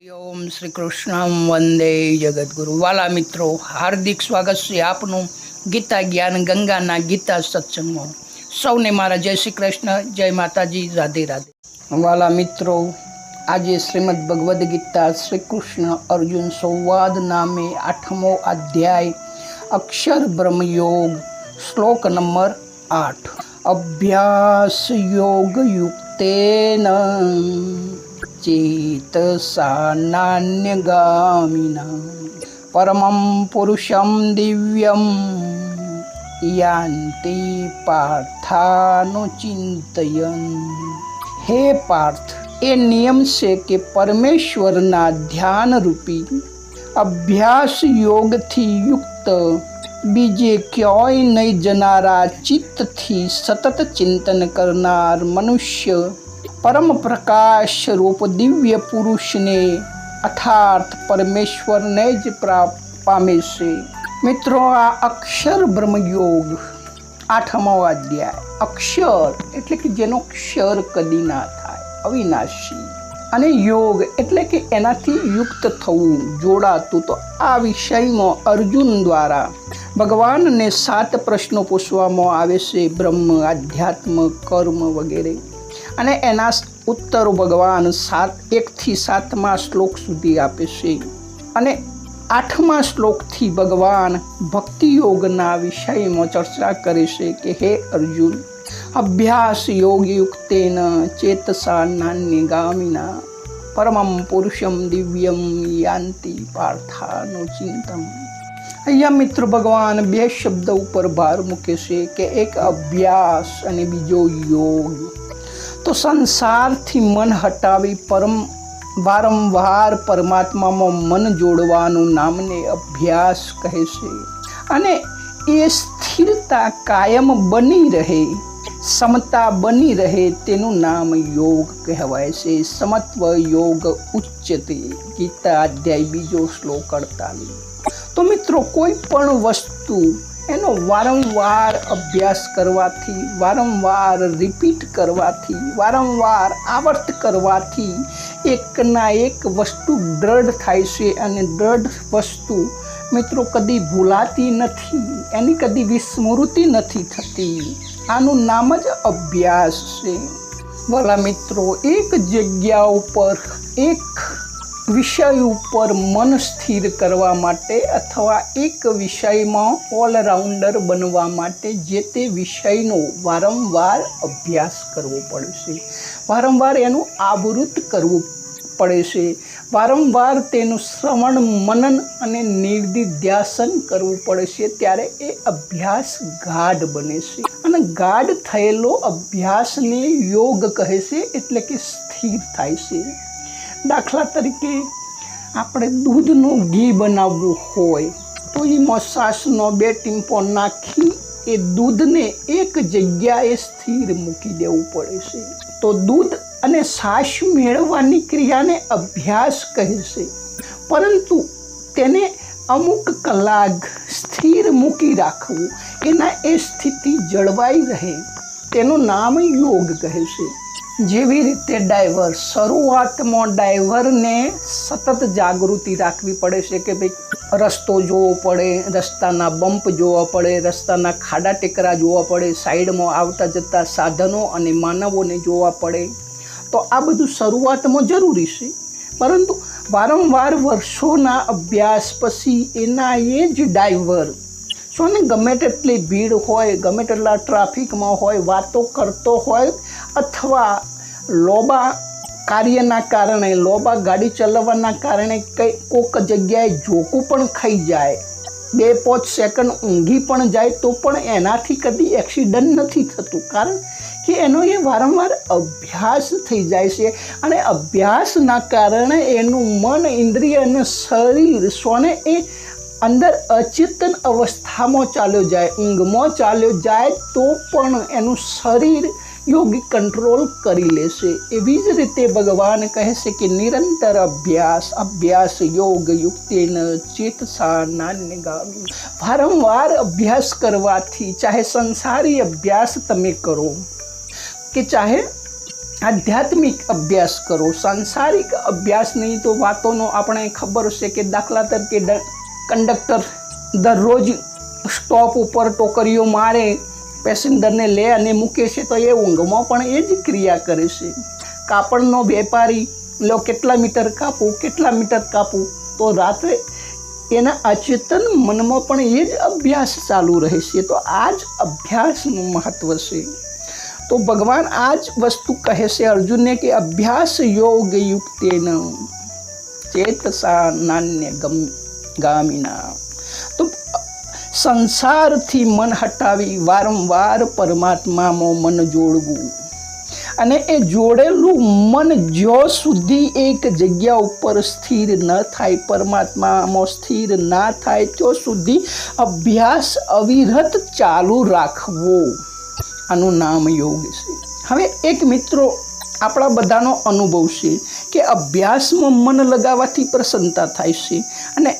ઓમ શ્રી કૃષ્ણ વંદે જગદગુરુ વાલા મિત્રો, હાર્દિક સ્વાગત છે આપનું ગીતા જ્ઞાન ગંગાના ગીતા સત્સંગમાં. સૌને મારા જય શ્રી કૃષ્ણ, જય માતાજી, રાધે રાધે. વાલા મિત્રો, આજે શ્રીમદ ભગવદ્ ગીતા શ્રી કૃષ્ણ અર્જુન સંવાદ નામે 8મો અધ્યાય અક્ષર બ્રહ્મ યોગ, શ્લોક નંબર 8. અભ્યાસ યોગ યુક્તેન ચેતસા નાન્યગામિના પરમં પુરુષમ દિવ્યમ યાન્તિ પાર્થાનુચિંતયન. હે પાર્થ, એ નિયમ છે કે પરમેશ્વરના ધ્યાનરૂપી અભ્યાસ યોગથી યુક્ત બીજે ક્યાંય નહીં જનારા ચિત્તથી સતત ચિંતન કરનાર મનુષ્ય પરમ પ્રકાશ રૂપ દિવ્ય પુરુષને અર્થાત પરમેશ્વરને જ પ્રાપ્ત પામે છે. મિત્રો, આ અક્ષર બ્રહ્મયોગ 8મો અધ્યાય. અક્ષર એટલે કે જેનો ક્ષર કદી ના થાય, અવિનાશી, અને યોગ એટલે કે એનાથી યુક્ત થવું, જોડાતું. તો આ વિષયમાં અર્જુન દ્વારા ભગવાનને 7 પ્રશ્નો પૂછવામાં આવે છે, બ્રહ્મ, આધ્યાત્મ, કર્મ વગેરે, અને એના ઉત્તરો ભગવાન 1 થી 7મા શ્લોક સુધી આપે છે. અને 8મા શ્લોકથી ભગવાન ભક્તિ યોગના વિષયમાં ચર્ચા કરે છે કે હે અર્જુન, અભ્યાસ યોગ યુક્તેન ચેતસા નાન્યગામિના પરમં પુરુષમ દિવ્યમ યાન્તિ પાર્થાનુચિંતમ. અહીંયા મિત્રો ભગવાન 2 શબ્દ ઉપર ભાર મૂકે છે કે એક અભ્યાસ અને બીજો યોગ. તો સંસારથી મન હટાવી વારંવાર પરમાત્મામાં મન જોડવાનું નામને અભ્યાસ કહે છે. અને એ સ્થિરતા કાયમ બની રહે, સમતા બની રહે, તેનું નામ યોગ કહેવાય છે. સમત્વ યોગ ઉચ્યતે. ગીતા અધ્યાય 2 શ્લોક 48. તો મિત્રો, કોઈ પણ વસ્તુ એનો વારંવાર અભ્યાસ કરવાથી, વારંવાર રિપીટ કરવાથી, વારંવાર આવર્ત કરવાથી એકના એક વસ્તુ દ્રઢ થાય છે. અને દ્રઢ વસ્તુ મિત્રો કદી ભૂલાતી નથી, એની કદી વિસ્મૃતિ નથી થતી. આનું નામ જ અભ્યાસ છે. વાલા મિત્રો, એક જગ્યા ઉપર, એક વિષય ઉપર મન સ્થિર કરવા માટે અથવા એક વિષયમાં ઓલરાઉન્ડર બનવા માટે જે તે વિષયનો વારંવાર અભ્યાસ કરવો પડે છે, વારંવાર એનું આવૃત્ત કરવું પડે છે, વારંવાર તેનું શ્રવણ, મનન અને નિધિધ્યાસન કરવું પડે છે. ત્યારે એ અભ્યાસ ગાઢ બને છે. અને ગાઢ થયેલો અભ્યાસને યોગ કહે છે, એટલે કે સ્થિર થાય છે. દાખલા તરીકે આપણે દૂધનું ઘી બનાવવું હોય તો એમાં છાશનો 2 ટીમ્પો નાખી એ દૂધને એક જગ્યાએ સ્થિર મૂકી દેવું પડે છે. તો દૂધ અને છાશ મેળવવાની ક્રિયાને અભ્યાસ કહે છે. પરંતુ તેને અમુક કલાક સ્થિર મૂકી રાખવું, એના એ સ્થિતિ જળવાઈ રહે, તેનું નામ યોગ કહે છે. જેવી રીતે ડ્રાઈવર, શરૂઆતમાં ડ્રાઈવરને સતત જાગૃતિ રાખવી પડે છે કે ભાઈ રસ્તો જોવો પડે, રસ્તાના બમ્પ જોવા પડે, રસ્તાના ખાડા ટેકરા જોવા પડે, સાઈડમાં આવતા જતા સાધનો અને માનવોને જોવા પડે. તો આ બધું શરૂઆતમાં જરૂરી છે. પરંતુ વારંવાર વર્ષોના અભ્યાસ પછી એના એ જ ડ્રાઈવર ને ગમે તેટલી ભીડ હોય, ગમે તેટલા ટ્રાફિકમાં હોય, વાતો કરતો હોય, અથવા લોબા કાર્યના કારણે, લોબા ગાડી ચલાવવાના કારણે કોઈક જગ્યાએ ઝોકું પણ ખાઈ જાય, 2-5 સેકન્ડ ઊંઘી પણ જાય, તો પણ એનાથી કદી એક્સિડન્ટ નથી થતું. કારણ કે એનો એ વારંવાર અભ્યાસ થઈ જાય છે. અને અભ્યાસના કારણે એનું મન, ઇન્દ્રિય અને શરીર સોને એ અંદર અચેતન અવસ્થામાં ચાલ્યો જાય, ઊંઘમાં ચાલ્યો જાય, તો પણ એનું શરીર યોગી કંટ્રોલ કરી લેશે. એવી જ રીતે ભગવાન કહે છે કે નિરંતર અભ્યાસ યોગ યુક્તેન ચેતસા નાન્યગામિ. વારંવાર અભ્યાસ કરવાથી, ચાહે સંસારી અભ્યાસ તમે કરો કે ચાહે આધ્યાત્મિક અભ્યાસ કરો, સાંસારિક અભ્યાસની તો વાતોનો આપણે ખબર છે કે દાખલા તરીકે કંડક્ટર દરરોજ સ્ટોપ ઉપર ટોકરીઓ મારે, પેસેન્જરને લે અને મૂકે છે, તો એ ઊંઘમાં પણ એ જ ક્રિયા કરે છે. કાપડનો વેપારી લો કેટલા મીટર કાપવું, તો રાત્રે એના અચેતન મનમાં પણ એ જ અભ્યાસ ચાલુ રહેશે. તો આ જ અભ્યાસનું મહત્વ છે. તો ભગવાન આ જ વસ્તુ કહે છે અર્જુનને કે અભ્યાસ યોગ યુક્તેન ચેતસા નાન્ય ગામિના. તો સંસારથી મન હટાવી વારંવાર પરમાત્મામાં મન જોડવું, અને એ જોડેલું મન જ્યાં સુધી એક જગ્યા ઉપર સ્થિર ન થાય, પરમાત્મામાં સ્થિર ના થાય, ત્યાં સુધી અભ્યાસ અવિરત ચાલુ રાખવો, આનું નામ યોગ છે. હવે એક મિત્રો આપણા બધાનો અનુભવ છે કે અભ્યાસમાં મન લગાવવાથી પ્રસન્નતા થાય છે અને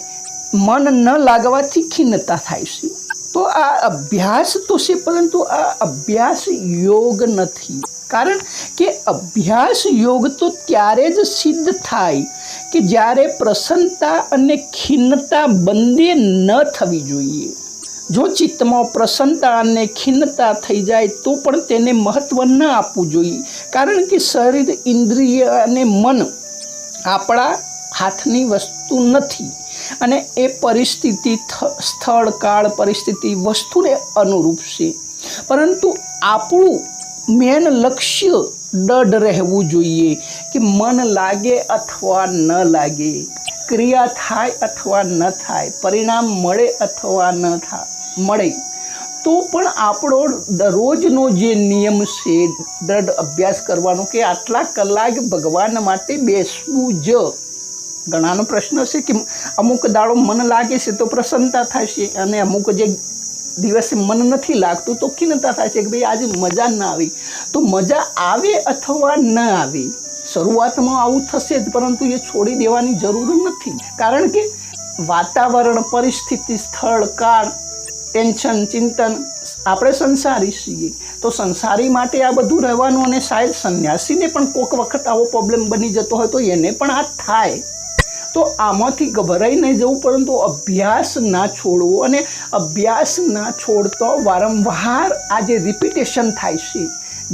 મન ન લાગવાથી ખિન્નતા થાય છે. તો આ અભ્યાસ તો છે, પરંતુ આ અભ્યાસ યોગ નથી. કારણ કે અભ્યાસ યોગ તો ત્યારે જ સિદ્ધ થાય કે જ્યારે પ્રસન્નતા અને ખિન્નતા બંને ન થવી જોઈએ. જો ચિત્તમાં પ્રસન્નતા અને ખિન્નતા થઈ જાય તો પણ તેને મહત્ત્વ ન આપવું જોઈએ. કારણ કે શરીર, ઇન્દ્રિય અને મન આપણા હાથની વસ્તુ નથી, અને એ પરિસ્થિતિ, સ્થળ, કાળ, પરિસ્થિતિ વસ્તુને અનુરૂપ છે. પરંતુ આપણું મેન લક્ષ્ય દૃઢ રહેવું જોઈએ કે મન લાગે અથવા ન લાગે, ક્રિયા થાય અથવા ન થાય, પરિણામ મળે અથવા ન મળે, તો પણ આપણો દરરોજનો જે નિયમ છે દૃઢ અભ્યાસ કરવાનો કે આટલા કલાક ભગવાન માટે બેસવું જ. ઘણાનો પ્રશ્ન છે કે અમુક દાડો મન લાગે છે તો પ્રસન્નતા થાય છે, અને અમુક જે દિવસે મન નથી લાગતું તો ખિન્નતા થાય છે કે ભાઈ આજે મજા ના આવી. તો મજા આવે અથવા ન આવે, શરૂઆતમાં આવું થશે જ, પરંતુ એ છોડી દેવાની જરૂર નથી. કારણ કે વાતાવરણ, પરિસ્થિતિ, સ્થળ, કાળ, ટેન્શન, ચિંતન, આપણે સંસારી છીએ, તો સંસારી માટે આ બધું રહેવાનું. અને શાયદ સંન્યાસીને પણ કોઈક વખત આવો પ્રોબ્લેમ બની જતો હોય તો એને પણ આ થાય. તો આમાંથી ગભરાઈ નહીં જવું, પરંતુ અભ્યાસ ના છોડવો. અને અભ્યાસ ના છોડતો વારંવાર આ જે રિપીટેશન થાય છે,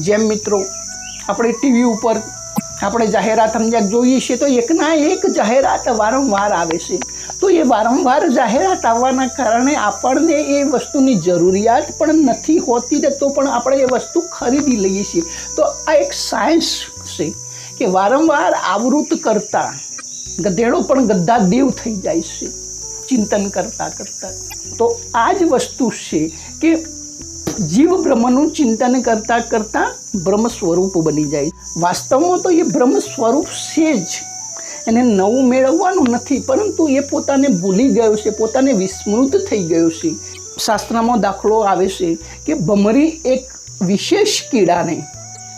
જેમ મિત્રો આપણે ટીવી ઉપર આપણે જાહેરાત સમજ્યા જોઈએ છીએ તો એકના એક જાહેરાત વારંવાર આવે છે. તો એ વારંવાર જાહેરાત આવવાના કારણે આપણને એ વસ્તુની જરૂરિયાત પણ નથી હોતી ને, તો પણ આપણે એ વસ્તુ ખરીદી લઈએ છીએ. તો આ એક સાયન્સ છે કે વારંવાર આવૃત કરતાં ગધેડો પણ ગધા દેવ થઈ જાય છે ચિંતન કરતાં કરતાં. તો આ જ વસ્તુ છે કે જીવ બ્રહ્મનું ચિંતન કરતાં કરતાં બ્રહ્મ સ્વરૂપ બની જાય. વાસ્તવમાં તો એ બ્રહ્મ સ્વરૂપ છે જ, એને નવું મેળવવાનું નથી, પરંતુ એ પોતાને ભૂલી ગયો છે, પોતાને વિસ્મૃત થઈ ગયો છે. શાસ્ત્રમાં દાખલો આવે છે કે ભમરી એક વિશેષ કીડાને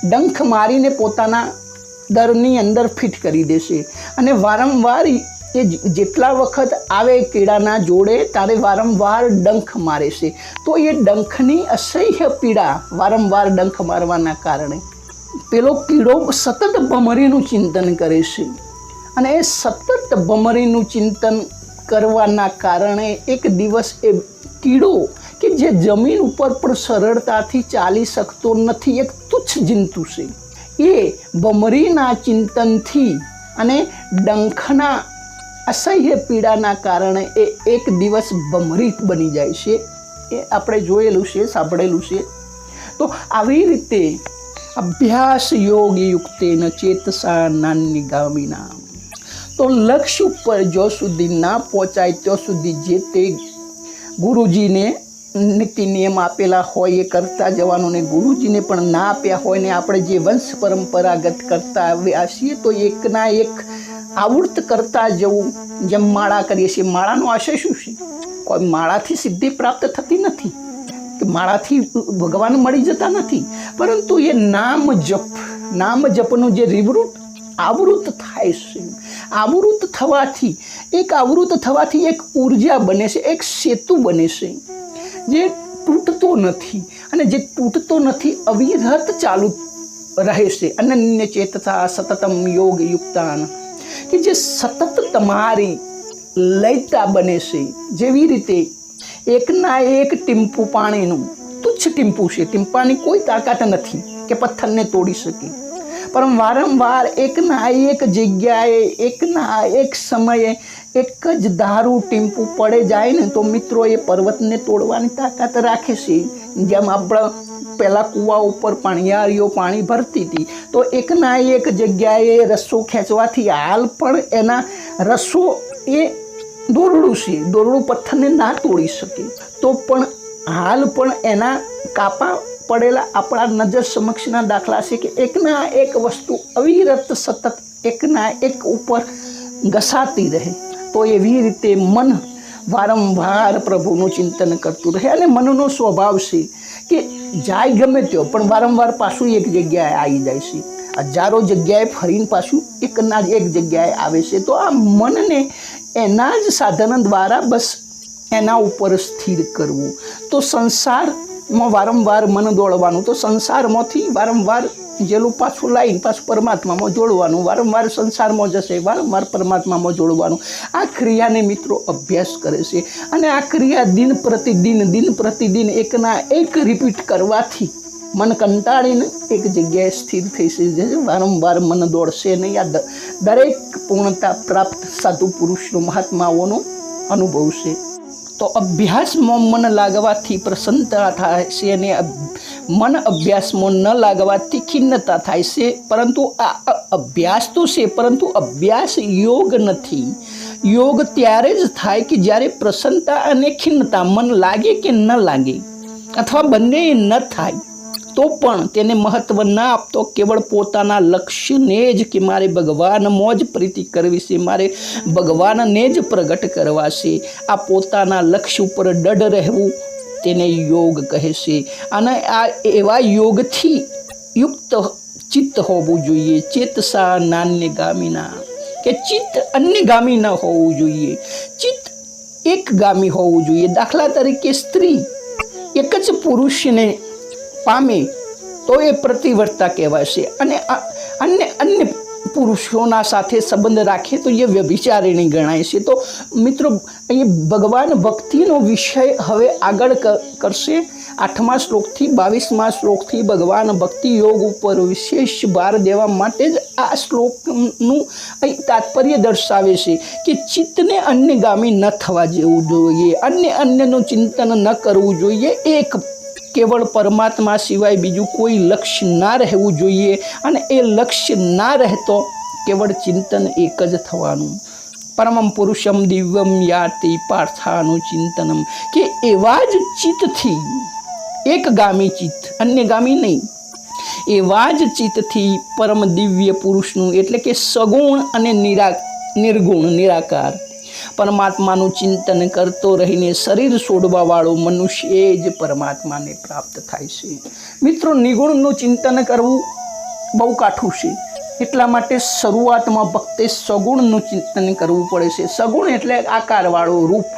ડંખ મારીને પોતાના દરની અંદર ફિટ કરી દેશે, અને વારંવાર એ જેટલા વખત આવે કીડાના જોડે ત્યારે વારંવાર ડંખ મારે છે. તો એ ડંખની અસહ્ય પીડા, વારંવાર ડંખ મારવાના કારણે પેલો કીડો સતત ભમરીનું ચિંતન કરે છે, અને એ સતત ભમરીનું ચિંતન કરવાના કારણે એક દિવસ એ કીડો કે જે જમીન ઉપર પણ સરળતાથી ચાલી શકતો નથી, એક તુચ્છ જંતુ છે, એ ભમરીના ચિંતનથી અને ડંખના અસહ્ય પીડાના કારણે એ એક દિવસ ભમરી બની જાય છે. એ આપણે જોયેલું છે, સાંભળેલું છે. તો આવી રીતે અભ્યાસ યોગ યુક્તેન ચેતસા નાન્યગામિના. તો લક્ષ્ય ઉપર જો સુધી ના પહોંચાય ત્યાં સુધી જે તે ગુરુજીને નીતિ નિયમ આપેલા હોય એ કરતા જવાનું, ને ગુરુજીને પણ ના આપ્યા હોય ને આપણે જે વંશ પરંપરાગત કરતા આવ્યા છીએ તો એકના એક આવૃત્ત કરતા જવું. જેમ માળા કરીએ છીએ, માળાનો આશય શું છે? કોઈ માળાથી સિદ્ધિ પ્રાપ્ત થતી નથી, કે માળાથી ભગવાન મળી જતા નથી, પરંતુ એ નામ જપનું જે રીવરૂટ આવૃત થાય છે. આવૃત થવાથી એક ઉર્જા બને છે, એક સેતુ બને છે જે તૂટતો નથી, અને જે તૂટતો નથી અવિરત ચાલુ રહે છે. અનન્ય ચેતસા સતતમ યોગ યુક્તાન, કે જે સતત તમારી લયતા બને છે. જેવી રીતે એકના એક ટીમ્પુ પાણીનું તુચ્છ ટીમ્પુ છે, ટીમ્પાની કોઈ તાકાત નથી કે પથ્થરને તોડી શકે, પણ વારંવાર એકના એક જગ્યાએ એકના એક સમયે એક જ ધારું ટીમ્પુ પડે જાય ને તો મિત્રો એ પર્વતને તોડવાની તાકાત રાખે છે. જેમ આપણા પહેલાં કૂવા ઉપર પાણીયારીઓ પાણી ભરતી હતી તો એકના એક જગ્યાએ રસ્સો ખેંચવાથી હાલ પણ એના રસ્સો એ દોરડું છે, દોરડું પથ્થરને ના તોડી શકે, તો પણ હાલ પણ એના કાપા પડેલા આપણા નજર સમક્ષના દાખલા છે કે એકના એક વસ્તુ અવિરત સતત એકના એક ઉપર ઘસાતી રહે. તો એવી રીતે મન વારંવાર પ્રભુનું ચિંતન કરતું રહે. અને મનનો સ્વભાવ છે કે જાય ગમે તેઓ પણ વારંવાર પાછું એક જગ્યાએ આવી જાય છે, હજારો જગ્યાએ ફરીને પાછું એકના એક જગ્યાએ આવે છે. તો આ મનને એના જ સાધન દ્વારા બસ એના ઉપર સ્થિર કરવું. તો સંસારમાં વારંવાર મન દોડવાનું, તો સંસારમાંથી વારંવાર જેલું પાછું લાવીને પાછું પરમાત્મામાં જોડવાનું, વારંવાર સંસારમાં જશે, વારંવાર પરમાત્મામાં જોડવાનું. આ ક્રિયાને મિત્રો અભ્યાસ કરે છે. અને આ ક્રિયા દિન પ્રતિદિન એકના એક રિપીટ કરવાથી મન કંટાળીને એક જગ્યાએ સ્થિર થઈ છે. વારંવાર મન દોડશે નહીં. આ દરેક પૂર્ણતા પ્રાપ્ત સાધુ પુરુષનો મહાત્માઓનો અનુભવ છે. તો અભ્યાસમાં મન લાગવાથી પ્રસન્નતા થાય છે અને મન અભ્યાસમાં ન લાગવાથી ખિન્નતા થાય છે. પરંતુ આ અભ્યાસ તો છે, પરંતુ અભ્યાસ યોગ નથી. યોગ ત્યારે જ થાય કે જ્યારે પ્રસન્નતા અને ખિન્નતા મન લાગે કે ન લાગે અથવા બંને ન થાય તો પણ તેને મહત્વ ના આપતો કેવળ પોતાના લક્ષ્યને જ કે મારે ભગવાનમાં જ પ્રીતિ કરવી છે, મારે ભગવાનને જ પ્રગટ કરવા છે, આ પોતાના લક્ષ્ય ઉપર દઢ રહેવું તેને યોગ કહે છે. અને આ એવા યોગથી યુક્ત ચિત્ત હોવું જોઈએ. ચેતસા નાન્યગામીના, કે ચિત્ત અન્યગામી ન હોવું જોઈએ, ચિત્ત એકગામી હોવું જોઈએ. દાખલા તરીકે સ્ત્રી એક જ પુરુષને પામે તો એ પ્રતિવર્તા કહેવાય છે, અને અન્ય પુરુષોના સાથે સંબંધ રાખે તો એ વ્યભિચારિણી ગણાય છે. તો મિત્રો અહીં ભગવાન ભક્તિનો વિષય હવે આગળ કરશે. 8મા શ્લોકથી 22મા શ્લોકથી ભગવાન ભક્તિ યોગ ઉપર વિશેષ ભાર દેવા માટે જ આ શ્લોકનું અહીં તાત્પર્ય દર્શાવે છે કે ચિત્તને અન્યગામી ન થવા જેવું જોઈએ, અન્યનું ચિંતન ન કરવું જોઈએ, એક કેવળ પરમાત્મા સિવાય બીજું કોઈ લક્ષ્ય ના રહેવું જોઈએ. અને એ લક્ષ્ય ના રહેતો કેવળ ચિંતન એક જ થવાનું. પરમમ પુરુષમ દિવ્યમ યાતિ પાર્થાનું ચિંતનમ, કે એવા જ ચિત્તથી, એકગામી ચિત્ત, અન્યગામી નહીં, એવા જ ચિત્તથી પરમ દિવ્ય પુરુષનું એટલે કે સગુણ અને નિર્ગુણ નિરાકાર પરમાત્માનું ચિંતન કરતો રહીને શરીર છોડવાવાળો મનુષ્ય જ પરમાત્માને પ્રાપ્ત થાય છે. મિત્રો નિર્ગુણનું ચિંતન કરવું બહુ કાઠું છે, એટલા માટે શરૂઆતમાં ભક્તે સગુણનું ચિંતન કરવું પડે છે. સગુણ એટલે આકારવાળો, રૂપ.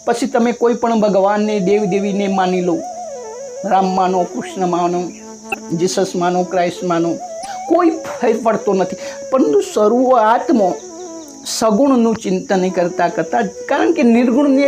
પછી તમે કોઈ પણ ભગવાનને દેવીને માની લો, રામ માનો, કૃષ્ણ માનો, જીસસ માનો, ક્રાઇસ્ટ માનો, કોઈ ફેર પડતો નથી. પરંતુ શરૂઆતમાં સગુણનું ચિંતન કરતાં કારણ કે નિર્ગુણને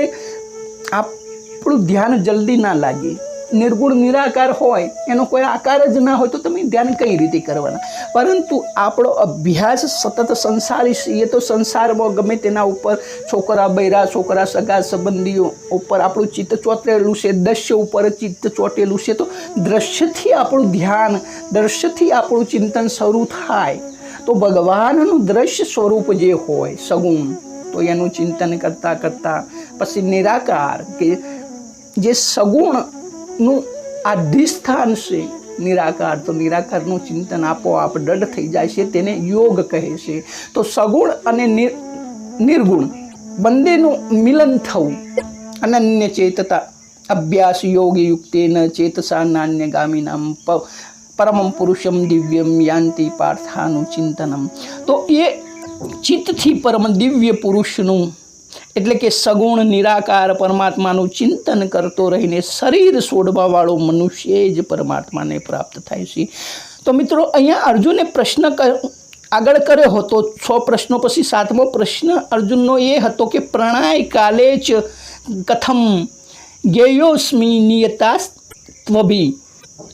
આપણું ધ્યાન જલ્દી ના લાગે. નિર્ગુણ નિરાકાર હોય, એનો કોઈ આકાર જ ના હોય તો તમે ધ્યાન કઈ રીતે કરવાના. પરંતુ આપણો અભ્યાસ સતત સંસારી છીએ તો સંસારમાં ગમે તેના ઉપર છોકરા બૈરા, છોકરા સગા સંબંધીઓ ઉપર આપણું ચિત્ત ચોંટેલું છે, દ્રશ્ય ઉપર ચિત્ત ચોંટેલું છે. તો દ્રશ્યથી આપણું ધ્યાન, દ્રશ્યથી આપણું ચિંતન શરૂ થાય તો ભગવાનનું દ્રશ્ય સ્વરૂપ જે હોય સગુણ, તો એનું ચિંતન કરતાં પછી નિરાકાર, કે જે સગુણનું આધિષ્ઠાન છે નિરાકાર, તો નિરાકારનું ચિંતન આપોઆપ દઢ થઈ જાય છે, તેને યોગ કહે છે. તો સગુણ અને નિર્ગુણ બંનેનું મિલન થવું, અનન્ય ચેતતા અભ્યાસ યોગ યુક્તેન ચેતસા નાન્યગામીનામ પરમમ પુરુષમ દિવ્યમ યાન્તિ પાર્થાનું ચિંતનમ. તો એ ચિત્તથી પરમ દિવ્ય પુરુષનું એટલે કે સગુણ નિરાકાર પરમાત્માનું ચિંતન કરતો રહીને શરીર છોડવાવાળો મનુષ્ય જ પરમાત્માને પ્રાપ્ત થાય છે. તો મિત્રો અહીંયા અર્જુને પ્રશ્ન આગળ કર્યો હતો 6 પ્રશ્નો પછી 7મો પ્રશ્ન અર્જુનનો એ હતો કે પ્રણય કાલે ચ કથમ જ્ઞેયોસ્મિ નિયતાસ્ત્વભિ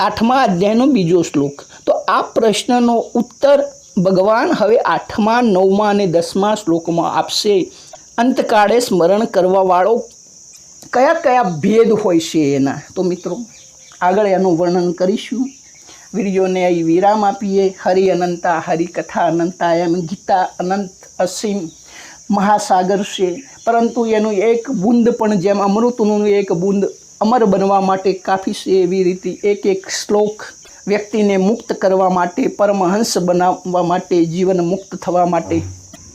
8મા અધ્યાયનો બીજો શ્લોક। તો આ પ્રશ્નનો ઉત્તર ભગવાન હવે 8મા 9મા અને 10મા શ્લોકમાં આપશે। અંતકાળે સ્મરણ કરવાવાળો કયા કયા ભેદ હોય છે એના, તો મિત્રો આગળ એનું વર્ણન કરીશું। વિડીયોને અહીં વિરામ આપીએ। હરિ અનંતા, હરિકથા અનંતા, એમ ગીતા અનંત અસીમ મહાસાગર છે, પરંતુ એનું એક બૂંદ પણ જેમ અમૃતનું એક બૂંદ અમર બનવા માટે કાફી છે, એવી રીતે એક એક શ્લોક વ્યક્તિને મુક્ત કરવા માટે, પરમહંસ બનાવવા માટે, જીવન મુક્ત થવા માટે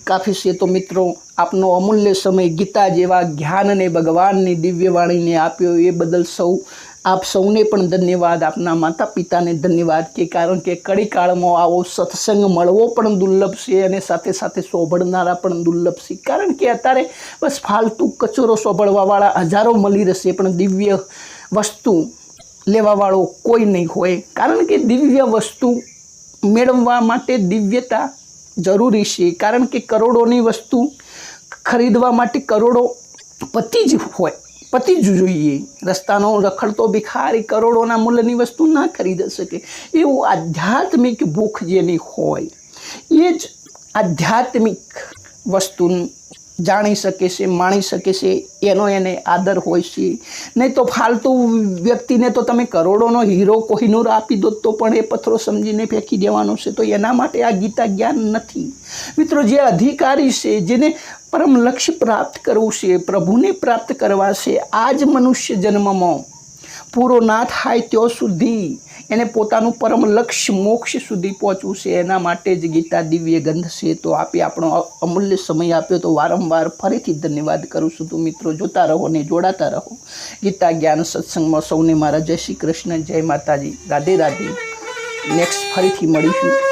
કાફી છે। તો મિત્રો આપનો અમૂલ્ય સમય ગીતા જેવા જ્ઞાનને ભગવાનની દિવ્યવાણીને આપ્યો એ બદલ આપ સૌને પણ ધન્યવાદ। આપના માતા પિતાને ધન્યવાદ કે કારણ કે કળીકાળમાં આવો સત્સંગ મળવો પણ દુર્લભ છે અને સાથે સાથે સોંભળનારા પણ દુર્લભ છે, કારણ કે અત્યારે બસ ફાલતુ કચરો સોંભળવાવાળા હજારો મળી રહેશે, પણ દિવ્ય વસ્તુ લેવાવાળો કોઈ નહીં હોય, કારણ કે દિવ્ય વસ્તુ મેળવવા માટે દિવ્યતા જરૂરી છે, કારણ કે કરોડોની વસ્તુ ખરીદવા માટે કરોડો પતિ જ જોઈએ। રસ્તાનો રખડતો ભિખારી કરોડોના મૂલ્યની વસ્તુ ના ખરીદી શકે। એવું આધ્યાત્મિક ભૂખ જેની હોય એ જ આધ્યાત્મિક વસ્તુ જાણી શકે છે, માણી શકે છે, એનો એને આદર હોય છે। નહીં તો ફાલતુ વ્યક્તિને તો તમે કરોડોનો હીરો કોહિનૂર આપી દો તો પણ એ પથ્થરો સમજીને ફેંકી દેવાનો છે, તો એના માટે આ ગીતા જ્ઞાન નથી। મિત્રો જે અધિકારી છે, જેને પરમ લક્ષ્ય પ્રાપ્ત કરવું છે, પ્રભુને પ્રાપ્ત કરવા છે, આ જ મનુષ્ય જન્મમાં પૂરો ના થાય ત્યાં સુધી એને પોતાનું પરમ લક્ષ્ય મોક્ષ સુધી પહોંચવું છે, એના માટે જ ગીતા દિવ્ય ગ્રંથ છે। તો આપે આપણો અમૂલ્ય સમય આપ્યો તો વારંવાર ફરીથી ધન્યવાદ કરું છું। તો મિત્રો જોતા રહો ને જોડાતા રહો ગીતા જ્ઞાન સત્સંગમાં। સૌને મારા જય શ્રી કૃષ્ણ, જય માતાજી, રાધે રાધે। નેક્સ્ટ ફરીથી મળીશું।